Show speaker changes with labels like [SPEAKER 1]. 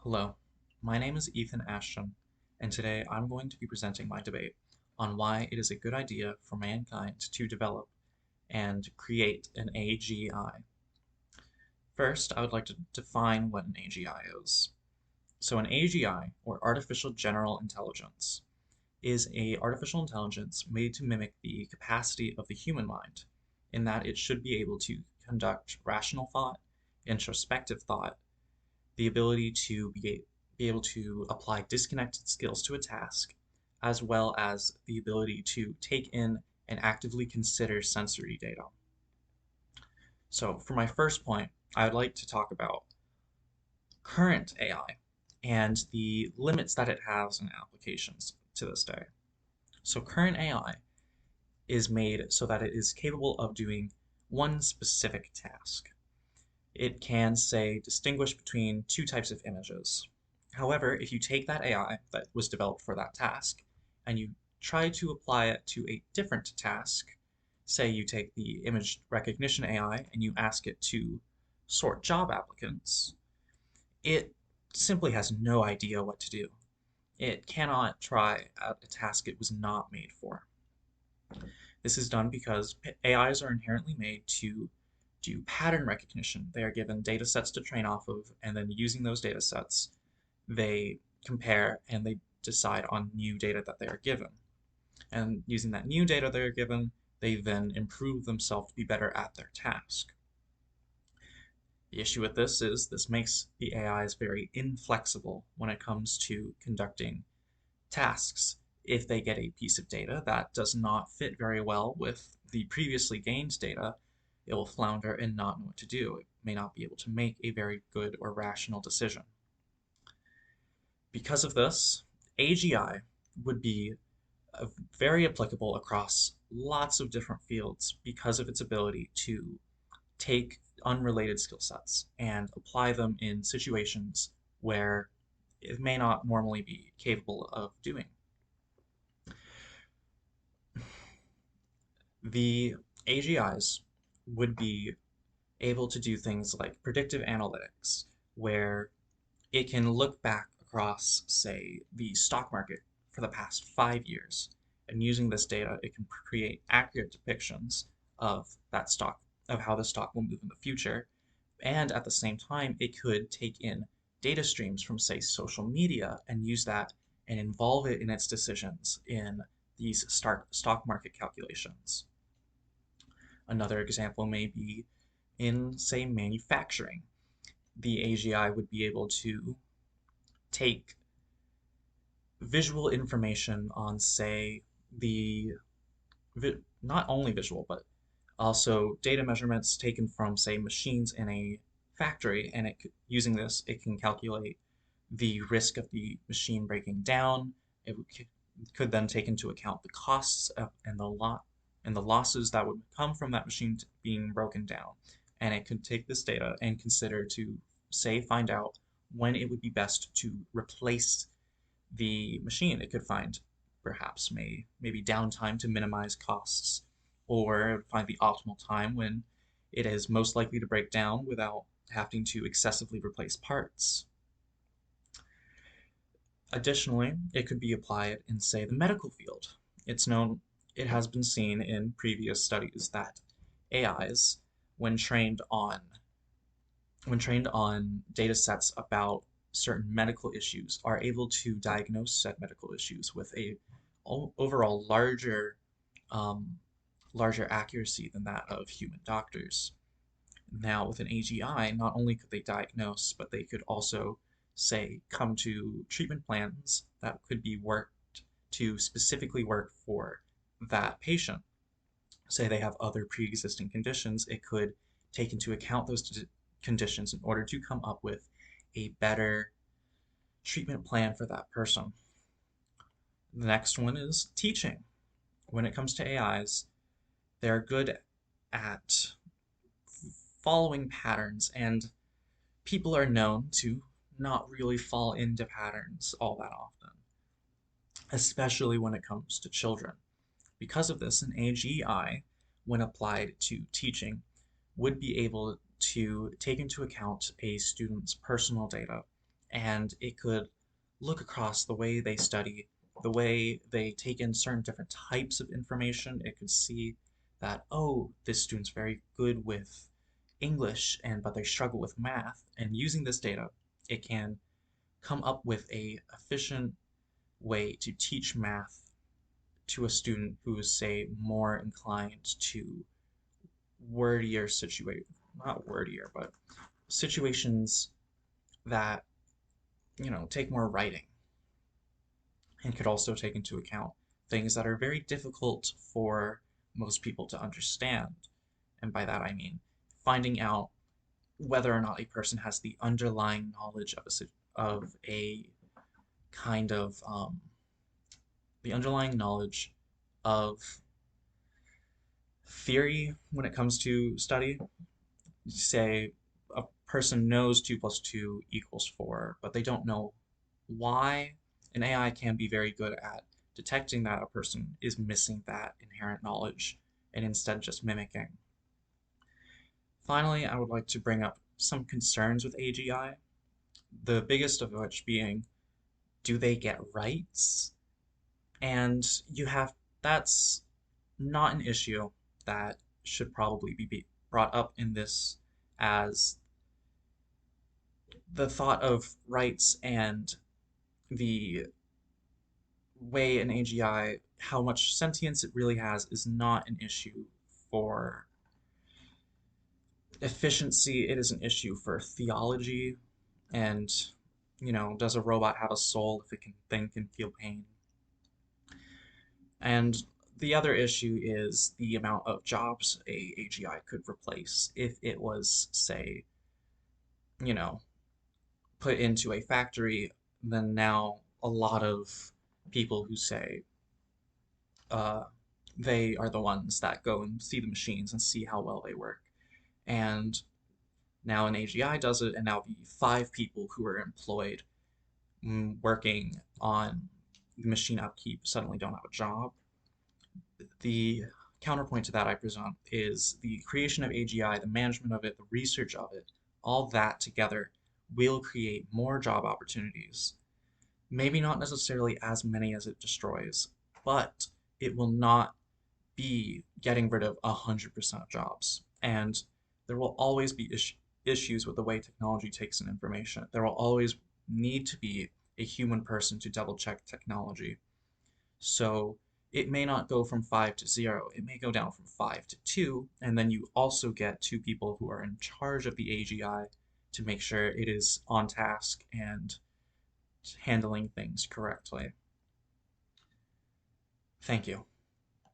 [SPEAKER 1] Hello, my name is Ethan Ashton, and today I'm going to be presenting my debate on why it is a good idea for mankind to develop and create an AGI. First, I would like to define what an AGI is. So an AGI, or Artificial General Intelligence, is a artificial intelligence made to mimic the capacity of the human mind, in that it should be able to conduct rational thought, introspective thought, the ability to be able to apply disconnected skills to a task, as well as the ability to take in and actively consider sensory data. So for my first point, I would like to talk about current AI and the limits that it has in applications to this day. So current AI is made so that it is capable of doing one specific task. It can, say, distinguish between two types of images. However, if you take that AI that was developed for that task and you try to apply it to a different task, say you take the image recognition AI and you ask it to sort job applicants, it simply has no idea what to do. It cannot try out a task it was not made for. This is done because AIs are inherently made to do pattern recognition. They are given data sets to train off of, and then using those data sets, they compare and they decide on new data that they are given. And using that new data they are given, they then improve themselves to be better at their task. The issue with this is this makes the AIs very inflexible when it comes to conducting tasks. If they get a piece of data that does not fit very well with the previously gained data, it will flounder and not know what to do. It may not be able to make a very good or rational decision. Because of this, AGI would be very applicable across lots of different fields because of its ability to take unrelated skill sets and apply them in situations where it may not normally be capable of doing. The AGIs would be able to do things like predictive analytics, where it can look back across, say, the stock market for the past 5 years. And using this data, it can create accurate depictions of that stock, of how the stock will move in the future. And at the same time, it could take in data streams from, say, social media and use that and involve it in its decisions in these stock market calculations. Another example may be in, say, manufacturing. The AGI would be able to take visual information on, say, the not only visual, but also data measurements taken from, say, machines in a factory, and using this, it can calculate the risk of the machine breaking down. It could then take into account the costs and the losses that would come from that machine being broken down. And it could take this data and consider to, say, find out when it would be best to replace the machine. It could find perhaps maybe downtime to minimize costs, or find the optimal time when it is most likely to break down without having to excessively replace parts. Additionally, it could be applied in, say, the medical field. It has been seen in previous studies that AIs, when trained on data sets about certain medical issues, are able to diagnose said medical issues with a overall um, larger accuracy than that of human doctors. Now, with an AGI, not only could they diagnose, but they could also, say, come to treatment plans that could be worked to specifically work for that patient. Say they have other pre-existing conditions, it could take into account those conditions in order to come up with a better treatment plan for that person. The next one is teaching. When it comes to AIs, they're good at following patterns, and people are known to not really fall into patterns all that often, especially when it comes to children. Because of this, an AGI, when applied to teaching, would be able to take into account a student's personal data and it could look across the way they study, the way they take in certain different types of information. It could see that, oh, this student's very good with English and but they struggle with math. And using this data, it can come up with a efficient way to teach math to a student who is, say, more inclined to wordier situation, not wordier, but situations that, take more writing, and could also take into account things that are very difficult for most people to understand. And by that I mean finding out whether or not a person has the underlying knowledge of a kind of the underlying knowledge of theory when it comes to study. Say a person knows 2 plus 2 equals 4, but they don't know why. An AI can be very good at detecting that a person is missing that inherent knowledge and instead just mimicking. Finally, I would like to bring up some concerns with AGI, the biggest of which being, do they get rights? And that's not an issue that should probably be brought up in this, as the thought of rights and the way an AGI, how much sentience it really has, is not an issue for efficiency. It is an issue for theology and, does a robot have a soul if it can think and feel pain? And the other issue is the amount of jobs a AGI could replace if it was, say, you know, put into a factory. Then now a lot of people who say uh, they are the ones that go and see the machines and see how well they work. And now an AGI does it, and now the 5 people who are employed working on the machine upkeep suddenly don't have a job. The counterpoint to that, I presume, is the creation of AGI, the management of it, the research of it, all that together will create more job opportunities. Maybe not necessarily as many as it destroys, but it will not be getting rid of 100% of jobs. And there will always be issues with the way technology takes in information. There will always need to be a human person to double check technology. So it may not go from 5 to 0, it may go down from 5 to 2, and then you also get 2 people who are in charge of the AGI to make sure it is on task and handling things correctly. Thank you.